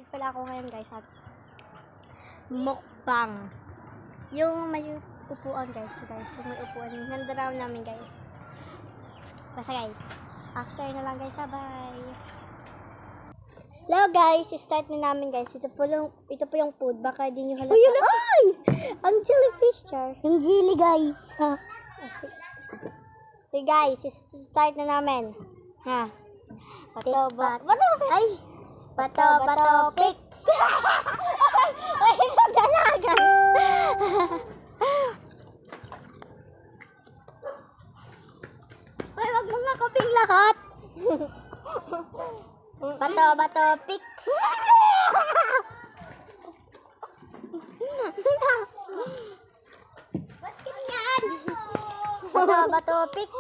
pala ako ngayon guys at mukbang. Yung may upuan guys. Yung may upuan. Nandaraw namin guys. Basta guys. After na lang guys. Bye. Hello guys. Start na namin guys. Ito po yung food. Baka di nyo halata. Uy! Ay! Ang jellyfish char. Yung jelly guys. Ha? Okay guys. Start na namin. Ha? Bato. Ay! Bato. Pick. Ay! Dalaga. Ay, wag mo nga koping lahat. Bato, pick. Ba't ganyan? Bato, pick.